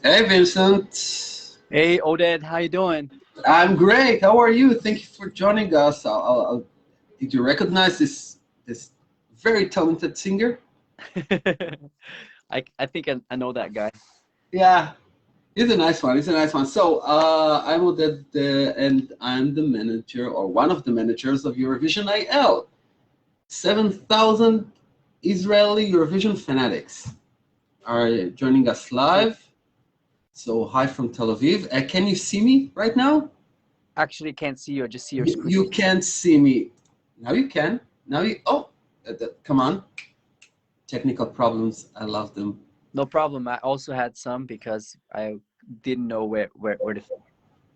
Hey Vincent, Hey Oded, how you doing? I'm great. How are you? Thank you for joining us. Did you recognize this very talented singer? I think I know that guy. Yeah, he's a nice one. He's a nice one. So I'm Oded, and I'm the manager or one of the managers of Eurovision IL. 7,000 Israeli Eurovision fanatics are joining us live. So hi from Tel Aviv. Can you see me right now? Actually, can't see you. I just see your You screen. can't see me. Now you can. Now you. Oh, come on. Technical problems. I love them. No problem. I also had some because I didn't know where to,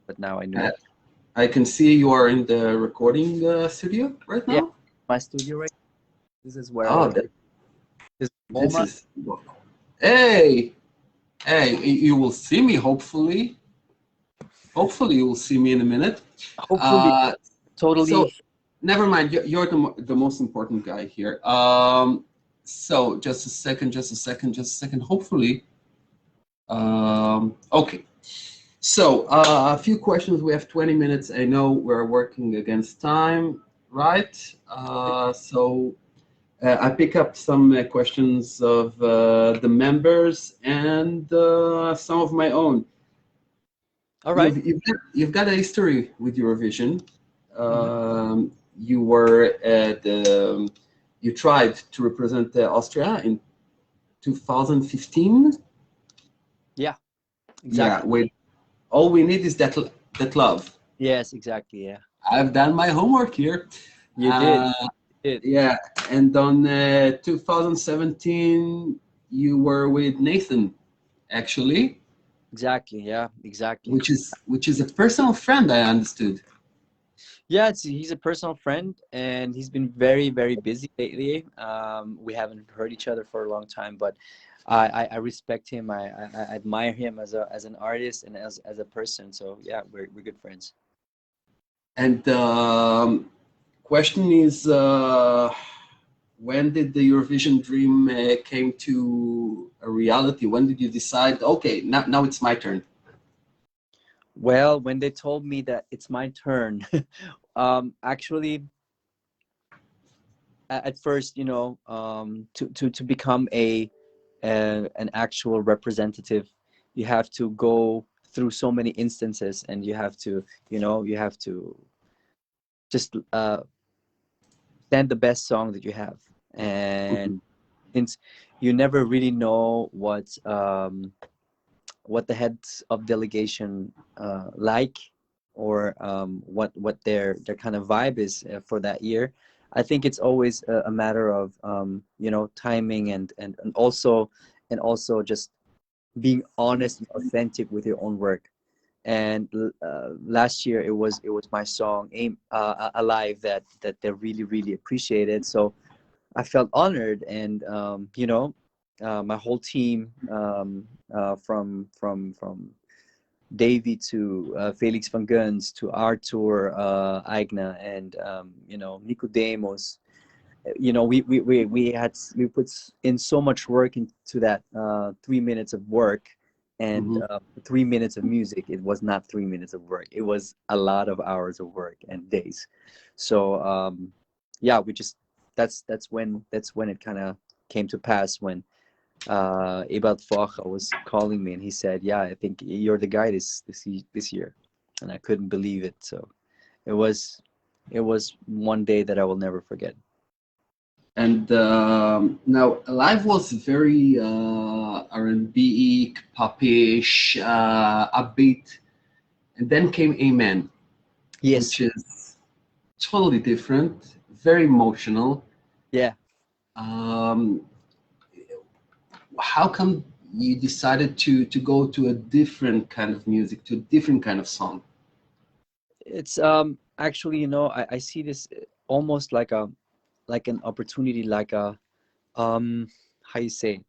but now I Uh, knew. I can see you are in the recording studio right Yeah, now. my studio right. This is where I Oh, record. This is this Oma. is. Hey, hey. You will see me. Hopefully, you will see me in a minute. Hopefully, Uh, so totally. never mind. You're the most important guy here. So just a second. Just a second. Just a second. Hopefully. Okay. So, a few questions. We have 20 minutes. I know we're working against time, right? I pick up some questions of the members and some of my own. All right. You've got a history with Eurovision. Mhm. You were at you tried to represent Austria in 2015. Yeah, Yeah, exactly. with all we need is that love. Yes, exactly. Yeah, I've done my homework here. you did. Uh, You did. yeah, and on 2017, you were with Nathan, actually, Exactly. Yeah, exactly. which is a personal friend. I understood. Yeah, he's a personal friend, and he's been very, very busy lately. We haven't heard each other for a long time, but I respect him. I admire him as an artist and as a person. So yeah, we're good friends. And question is, when did the Eurovision dream came to a reality? When did you decide? Okay, now it's my turn. Well, when they told me that it's my turn, actually, at first, to become an actual representative, you have to go through so many instances, and you have to just send the best song that you have. And since you never really know what the heads of delegation like, or what their kind of vibe is for that year, I think it's always a matter of timing, and also just being honest and authentic with your own work. And last year it was my song Aim Alive that they really, really appreciated. So I felt honored, and my whole team, from Davy to Felix van Guns to Arthur Aigna, and Nicodemus. We put in so much work into that 3 minutes of work, and Mhm. 3 minutes of music. It was not 3 minutes of work. It was a lot of hours of work and days. So yeah, we just that's when it kind of came to pass, when Ebert Foch was calling me, and he said, "Yeah, I think you're the guy this year," and I couldn't believe it. So it was it was one day that I will never forget. And now, Alive was very R&B, popish, upbeat, and then came Amen, Yes. which is totally different, very emotional. Yeah. Um, how come you decided to go to a different kind of music, to a different kind of song? It's actually, I see this almost like an opportunity, like a how you say,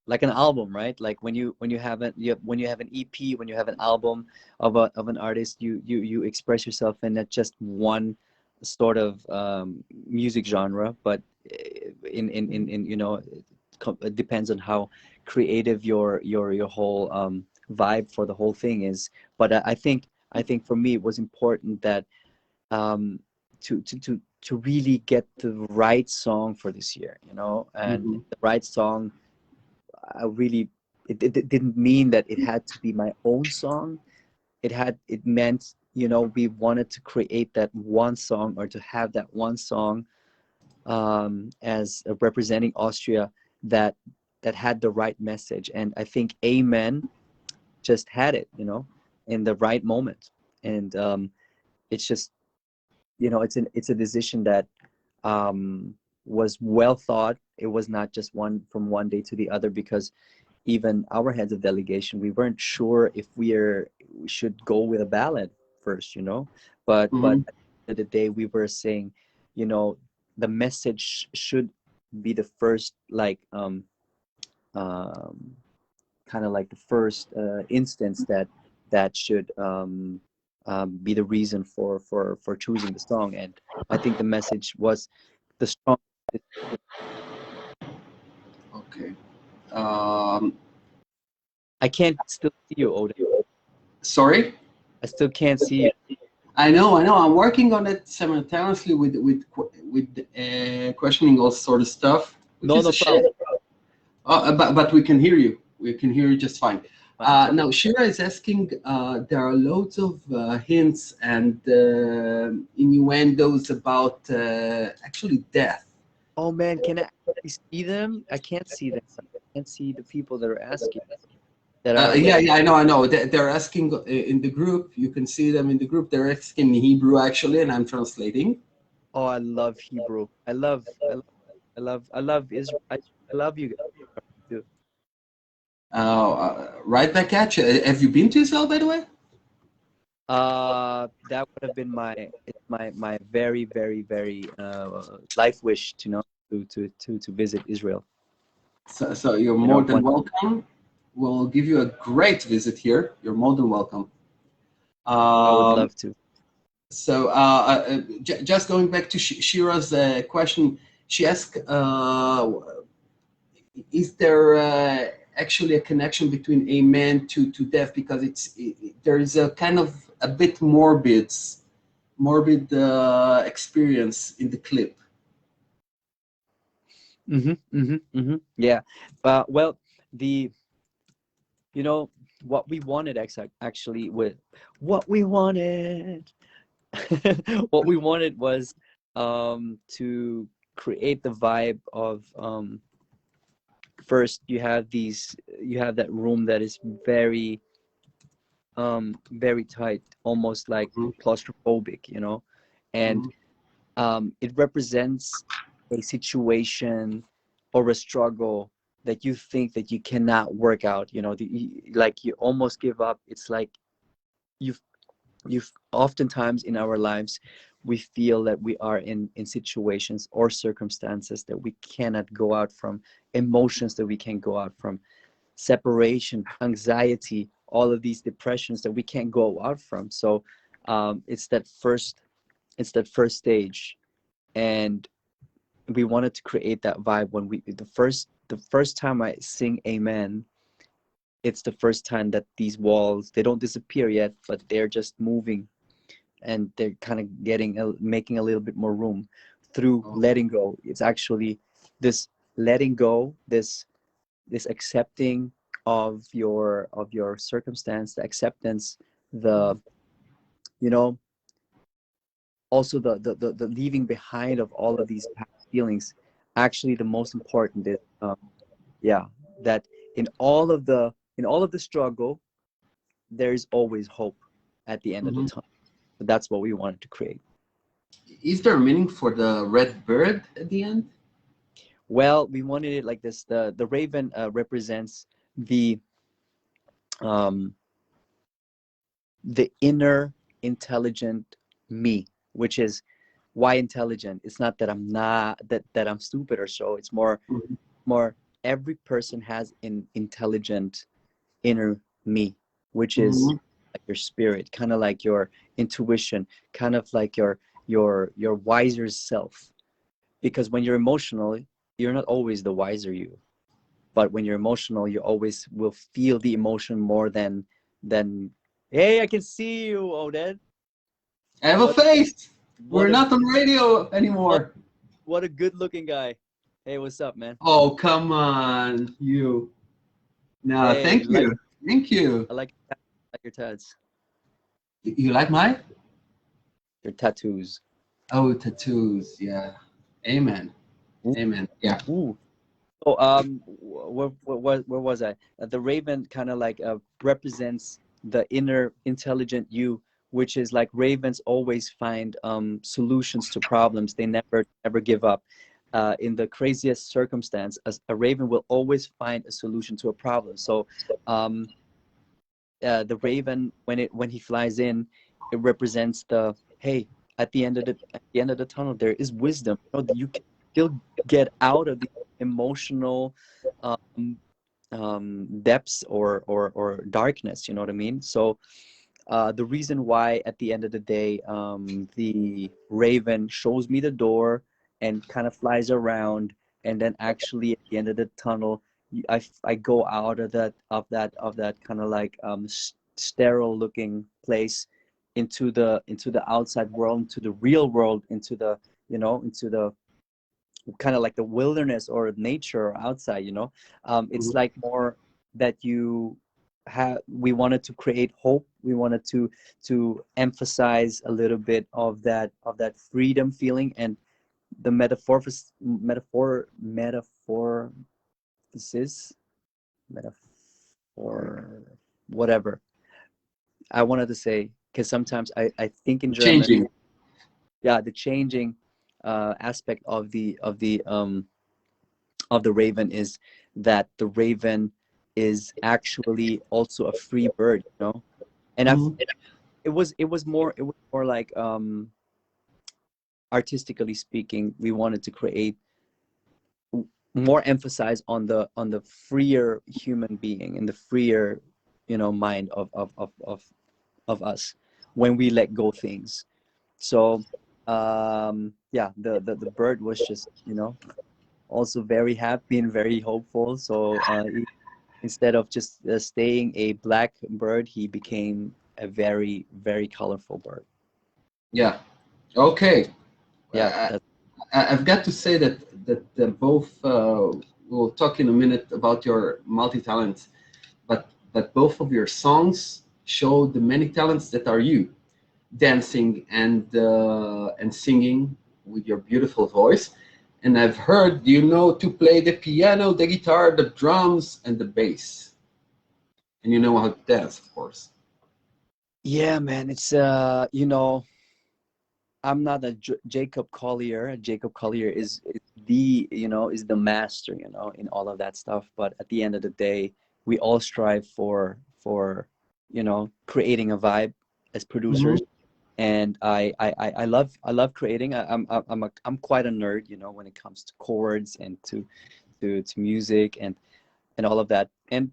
like an album, right? Like when you have an EP, when you have an album of an artist, you express yourself in not just one sort of music genre, but in it depends on how creative your whole vibe for the whole thing is. But I think for me it was important that um, to really get the right song for this year, you know, and Mm-hmm. the right song. I really it didn't mean that it had to be my own song. It meant, you know, we wanted to create that one song, or to have that one song as representing Austria, that had the right message. And I think Amen just had it, you know, in the right moment. And it's just, you know, it's a decision that was well thought. It was not just one from one day to the other, because even our heads of delegation, we weren't sure if we should go with a ballad first, you know. But Mm-hmm. at the end of the day, we were saying, you know, the message should be the first, like um kind of like the first instance that should be the reason for choosing the song. And I think the message was the strong. Okay. Um, I can't still see you, Odin. Sorry. I still can't see you. I know, I know. I'm working on it simultaneously with questioning all sort of stuff, which No, is a no shame. problem. But we can hear you. We can hear you just fine. Fine. Okay. Now, Shira is asking. There are loads of hints and innuendos about actually death. Oh man, can I actually see them? I can't see them. I can't see the people that are asking. That are Yeah, like, yeah, I know, I know. They're asking in the group. You can see them in the group. They're asking in Hebrew actually, and I'm translating. oh, I love Hebrew. I love Israel. I love you guys too. Right back at you. Have you been to Israel, by the way? That would have been my very, very, very life wish to know, to visit Israel. So you're You more know, than welcome. We'll give you a great visit here. You're more than welcome. I would Um, love to. so just going back to Shira's question, she asked, is there actually a connection between amen to death? Because there is a kind of a bit morbid experience in the clip. Yeah. Well, the you know what we wanted actually with what we wanted what we wanted was to create the vibe of first you have that room that is very tight, almost like Mhm, claustrophobic, you know. And mhm, it represents a situation or a struggle that you think that you cannot work out, you know, like you almost give up. It's like you've you've oftentimes in our lives we feel that we are in situations or circumstances that we cannot go out from, emotions that we can't go out from, separation, anxiety, all of these depressions that we can't go out from. So it's that first stage. And we wanted to create that vibe when we the first time I sing amen, it's the first time that these walls, they don't disappear yet, but they're just moving, and they're kind of making a little bit more room through oh, letting go. It's actually this letting go, this accepting of your circumstance, the acceptance, the you know, also the leaving behind of all of these past feelings. Actually, the most important is yeah, that in all of the struggle, there is always hope at the end of the mhm. tunnel. So that's what we wanted to create. Is there a meaning for the red bird at the end? Well, we wanted it like this. The raven represents um the inner intelligent me, which is why intelligent. It's not that I'm not that I'm stupid or so. It's Mhm, more every person has an intelligent inner me, which is mhm, like your spirit, kind of like your intuition, kind of like your wiser self. Because when you're emotional, you're not always the wiser you. but when you're emotional, you always will feel the emotion more than hey, I can see you, Oded. I have a What face. what We're a not on radio what anymore. what a good looking guy. Hey, what's up, man? Oh, come on, you. No, Hey, thank you. Thank you. I like your tats. You like mine? Your tattoos. Oh, tattoos. Yeah. Amen. Ooh. Amen. Yeah. Ooh. So where was I? The raven kind of like represents the inner intelligent you, which is like ravens always find solutions to problems. They never give up. In the craziest circumstance, a raven will always find a solution to a problem. So um, the raven, when he flies in, it represents the, hey, at the end of the tunnel there is wisdom. You know, you can still get out of the emotional um, depths or darkness. You know what I mean? So the reason why at the end of the day the raven shows me the door and kind of flies around, and then actually at the end of the tunnel I go out of that kind of like sterile looking place into the outside world, into the real world, into the, you know, into the kind of like the wilderness or nature outside, you know. It's Mhm. like more that you have, we wanted to create hope, we wanted to emphasize a little bit of that freedom feeling, and the metaphorsis metaphor whatever I wanted to say, because sometimes I think in German, Changing. yeah, the changing aspect of the raven is that the raven is actually also a free bird, you know. And Mhm. it was more like artistically speaking, we wanted to create more emphasis on the freer human being and the freer, you know, mind of us when we let go things. So yeah, the bird was just, you know, also very happy and very hopeful. So instead of just staying a black bird, he became a very colorful bird. Yeah. Okay. Yeah, Uh, that's I've got to say that both we'll talk in a minute about your multi talents, but both of your songs show the many talents that are you, dancing and singing with your beautiful voice. And I've heard you know to play the piano, the guitar, the drums, and the bass, and you know how to dance, of course. yeah, man. It's you know, I'm not a Jacob Collier. Jacob Collier is the, you know, is the master, you know, in all of that stuff. But at the end of the day, we all strive for, you know, creating a vibe as Hmm. producers. And I love creating. I'm quite a nerd, you know, when it comes to chords and to music and all of that. And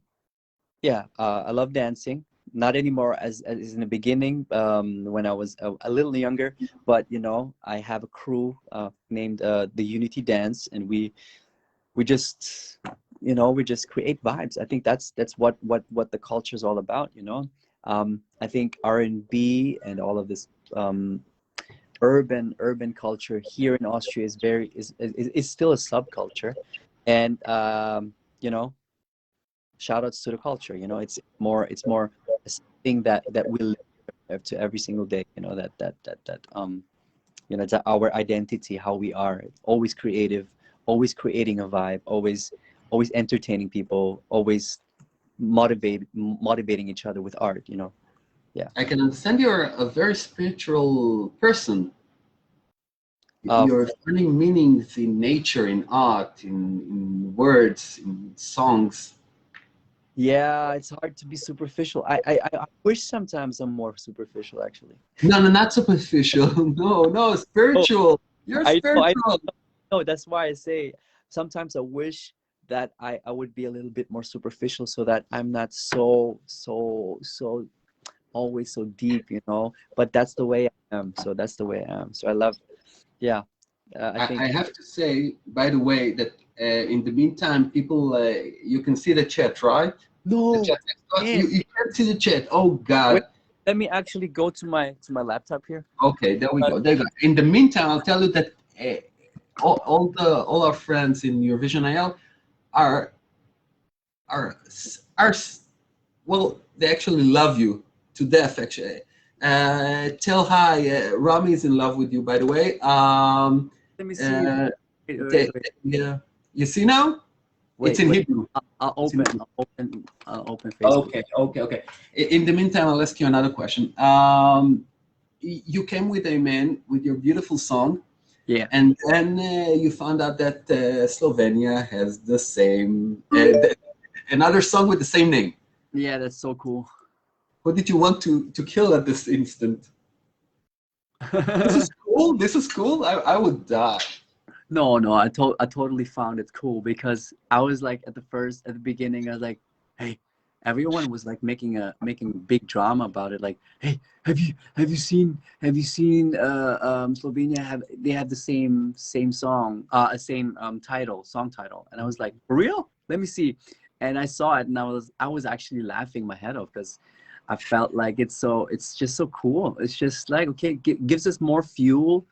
yeah, I love dancing. Not anymore as in the beginning, when I was a little younger. But you know, I have a crew named the Unity Dance, and we just, you know, we just create vibes. I think that's what the culture is all about. You know, I think R&B and all of this urban culture here in Austria is very is still a subculture, and you know, shout outs to the culture. You know, it's more a thing that we live to every single day. You know, that you know, it's our identity, how we are, always creative, always creating a vibe, always entertaining people, always motivating each other with art. You know, yeah. I can understand you're a very spiritual person. Uh, You're finding meanings in nature, in art, in words, in songs. yeah, it's hard to be superficial. I wish sometimes I'm more superficial, actually. No, no, not superficial. No, no, spiritual. You're I spiritual. know. That's why I say sometimes I wish that I would be a little bit more superficial, so that I'm not so always so deep, you know. But that's the way I am. So that's the way I am. So I love, yeah. I I think, have to say, by the way, that In the meantime, people, you can see the chat, right? The No, chat. man. You can't see the chat. Oh God. Wait, let me actually go to my laptop here. Okay, there we go. There you go. In the meantime, I'll tell you that all our friends in Eurovision IL are are are well, they actually love you to death. Actually, tell hi. Rami is in love with you, by the way. Let me see. Uh, Wait. yeah, you see now? It's Wait, in wait. Hebrew. I'll It's in open. Hebrew. I'll open Facebook. Okay. In the meantime, I'll ask you another question. You came with a man with your beautiful song, Yeah. and then you found out that Slovenia has the same another song with the same name. Yeah, that's so cool. Who did you want to kill at this instant? This is cool. This is cool. I would die. No, I totally found it cool because I was like at the beginning, I was like, hey, everyone was like making big drama about it. Like, hey, have you seen Slovenia have the same song, same song title. And I was like, for real? Let me see. And I saw it and I was actually laughing my head off because I felt like it's just so cool. It's just like, okay, gives us more fuel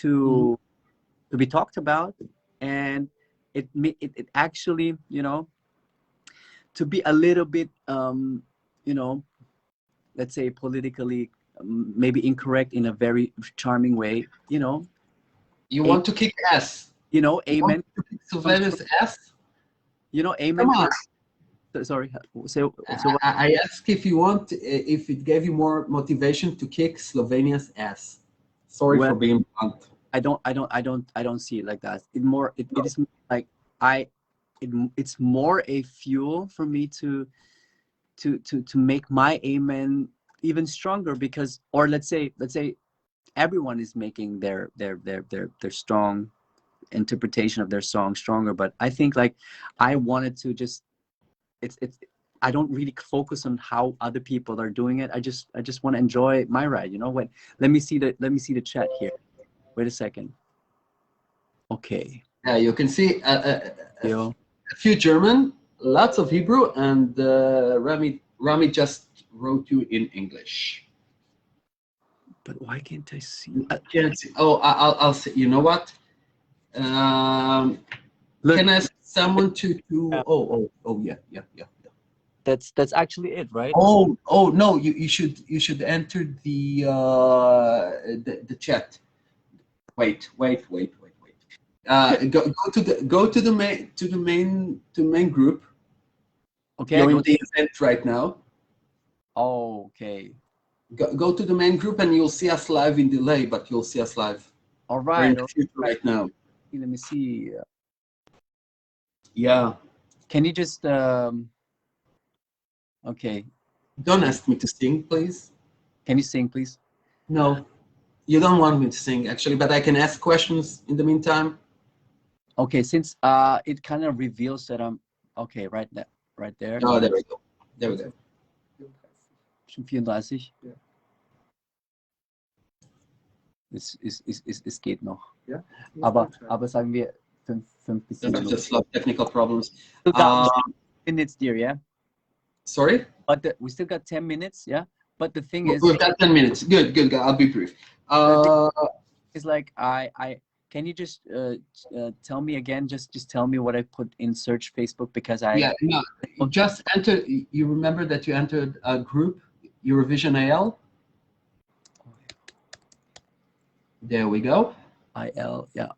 to be talked about, and it actually, to be a little bit let's say politically maybe incorrect in a very charming way, You a, want to kick ass? You want amen to kick Slovenia's ass? amen Come on. sorry, so what? I asked if you want, if it gave you more motivation to kick Slovenia's ass. Sorry Well, for being blunt. I don't see it like that. It is like it's more a fuel for me to make my amen even stronger, because, or let's say everyone is making their strong interpretation of their song stronger, but I think like I wanted to just it's I don't really focus on how other people are doing it. I just want to enjoy my ride, what. Let me see the chat here. Wait a second. Okay. Yeah, you can see Yo. a few German, lots of Hebrew, and Rami just wrote you in English. But why can't I see? Can't see. Oh, I'll say. You know what? Look, Can I ask someone to? Yeah. Oh, yeah. That's actually it, right? Oh no, you should enter the chat. Wait. Go to the main group. Okay. You're in the event right now. Okay. Go to the main group and you'll see us live in delay, but you'll see us live. All We're right. in the future right now. Let me see. Yeah. Can you just okay. Don't ask me to sing, please. Can you sing, please? No, you don't want me to sing actually, but I can ask questions in the meantime. Okay, since it kind of reveals that I'm okay, right there. Oh, there we go. There we go. Schon 34. Ja. Es geht noch. Ja. Aber sagen wir 5 bis 7 Minuten. Just love technical problems. Still got 10 minutes, dear, yeah? Sorry? But we still got 10 minutes, yeah? But the thing is, we've got 10 minutes. Good. I'll be brief. It's like can you just tell me again? Just tell me what I put in search Facebook, because you just entered. You remember that you entered a group, Eurovision IL. There we go. IL, yeah.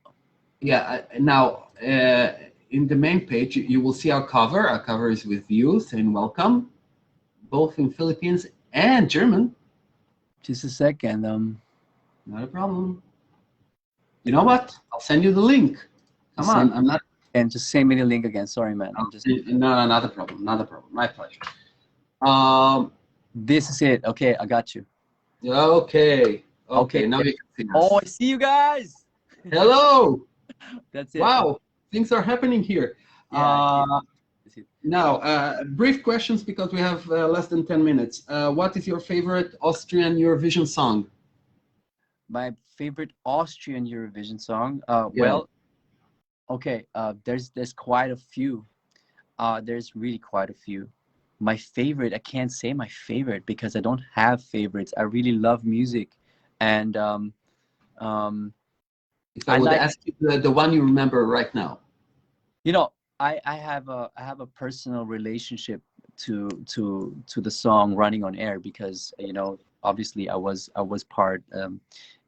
Yeah. Now, in the main page, you will see our cover. Our cover is with views and welcome, both in Philippines and German. Just a second. Not a problem. You know what? I'll send you the link. Come on, I'm not. And just send me the link again. Sorry, man. No, not a problem. My pleasure. This is it. Okay, I got you. Okay. Now you can see us. Oh, I see you guys. Hello. That's it. Wow, things are happening here. Yeah, now, brief questions because we have less than 10 minutes. What is your favorite Austrian Eurovision song? My favorite Austrian Eurovision song. Yeah. Well, Okay, there's quite a few. There's really quite a few. My favorite, I can't say my favorite because I don't have favorites. I really love music, and um, If I I would like, ask you the one you remember right now. you know, I have a personal relationship to the song "Running on Air" because obviously I was part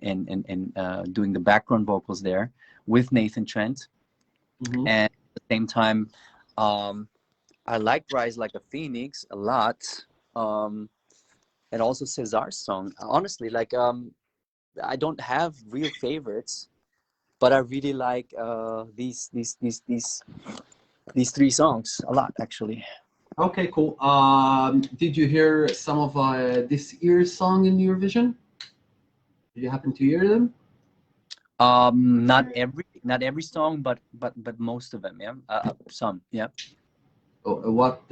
in doing the background vocals there with Nathan Trent, Hmm. and at the same time, um, I liked Rise Like a Phoenix a lot. Um, and also Cesar's song. Honestly, like I don't have real favorites, but I really like these three songs a lot actually. Okay, cool. Did you hear some of this year's song in Eurovision? Did you happen to hear them? Not every song, but most of them, yeah. Some, yeah. Oh, what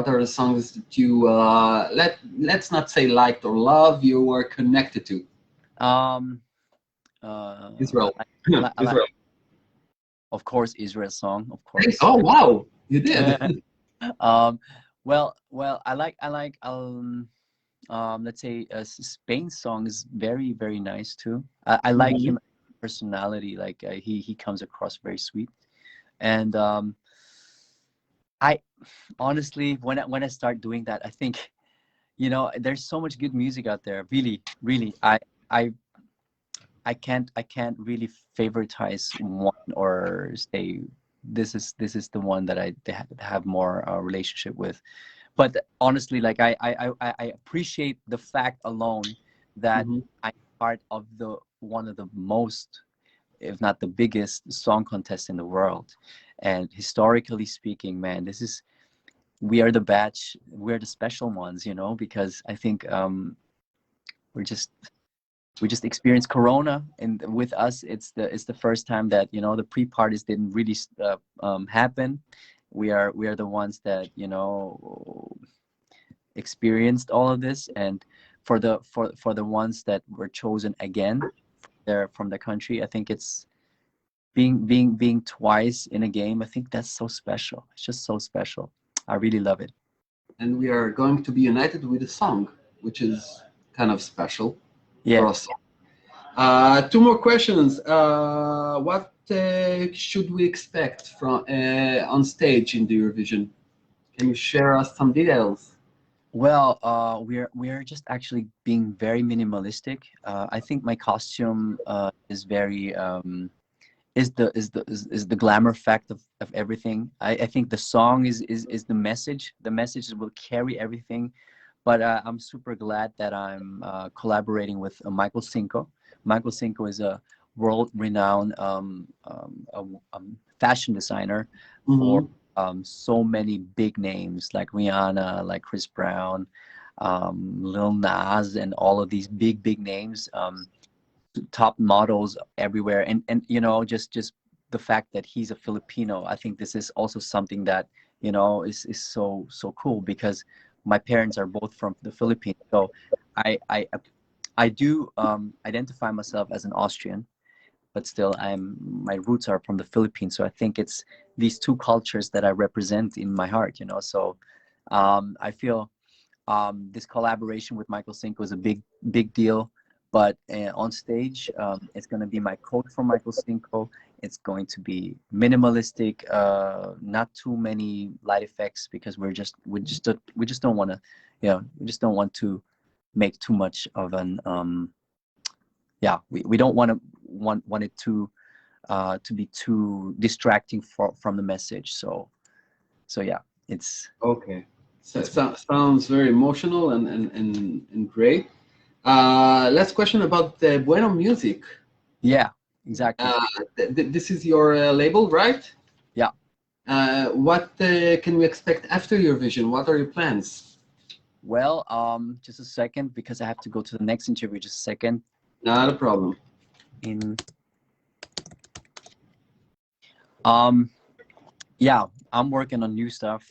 are the songs that you let's not say liked or love, you were connected to? Um, I Israel. like, I like, Israel. of course, Israel song, of course. Oh wow, you did. um, well, let's say Spain's song is very, very nice too. I like Mhm. him personality, like he comes across very sweet. And I honestly, when I start doing that, I think there's so much good music out there. Really, really, I I can't really favoritize one or say this is the one that I have more relationship with. But honestly, like I appreciate the fact alone that Mhm. I'm part of the one of the most, if not the biggest, song contest in the world. And historically speaking, man, we are the batch, we're the special ones, because I think we're just we just experienced Corona, and with us, it's the first time that the pre-parties didn't really happen. We are the ones that experienced all of this, and for the ones that were chosen again, they're from the country. I think it's being twice in a game. I think that's so special. It's just so special. I really love it. And we are going to be united with a song, which is kind of special for Yeah. us. Two more questions. What should we expect from on stage in the Eurovision? Can you share us some details? Well, we're just actually being very minimalistic. I think my costume is very is the glamour fact of everything. I think the song is the message. The message will carry everything. But I'm super glad that I'm collaborating with Michael Cinco. Michael Cinco is a world-renowned fashion designer for Hmm. so many big names like Rihanna, like Chris Brown, Lil Nas, and all of these big names. Top models everywhere, and just the fact that he's a Filipino. I think this is also something that is so cool because my parents are both from the Philippines. So I do identify myself as an Austrian, but still my roots are from the Philippines. So I think it's these two cultures that I represent in my heart. So I feel this collaboration with Michael Cinco is a big deal. But on stage, it's going to be my code for Michael Cinco. It's going to be minimalistic, not too many light effects because we just don't want to, we just don't want to make too much of an yeah. We don't want it to be too distracting from the message. So yeah, it's Okay. So, it's sounds very emotional and great. Last question about the Bueno Music. yeah, exactly. Uh, this is your label, right? Yeah. What can we expect after Eurovision? What are your plans? Well, just a second because I have to go to the next interview. Just a second. Not a problem. In um, yeah, I'm working on new stuff,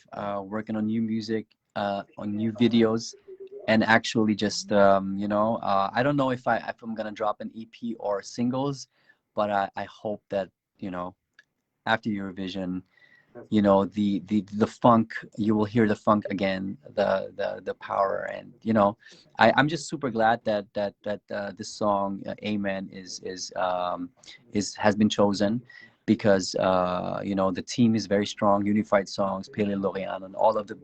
working on new music, on new videos, and actually just I don't know if I'm gonna drop an EP or singles, but I hope that you know, after Eurovision, you know, the funk, you will hear the funk again, the power. And you know, I'm just super glad that this song, Amen, is has been chosen, because you know, the team is very strong. Unified Songs, Pele Lorian, and all of the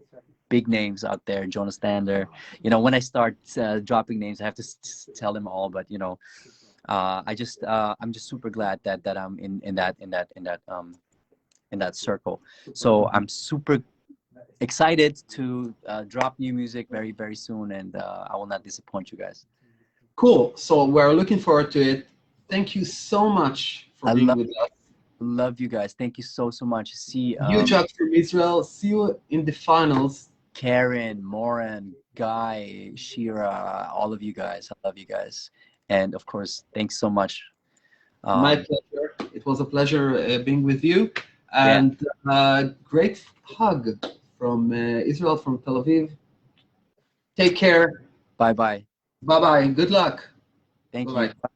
big names out there, Jonas Stander. You know, when I start dropping names, I have to tell them all. But you know, I'm just super glad that I'm in that circle. So I'm super excited to drop new music very, very soon, and I will not disappoint you guys. Cool. So we're looking forward to it. Thank you so much for I being with us. love you guys. Thank you so much. See, Huge ups from Israel. See you in the finals. Karen, Moran, Guy, Shira, all of you guys. I love you guys, and of course, thanks so much. My pleasure. It was a pleasure being with you. Yeah. And great hug from Israel, from Tel Aviv. Take care. Bye bye. Bye bye. Good luck. Thank Bye you. bye.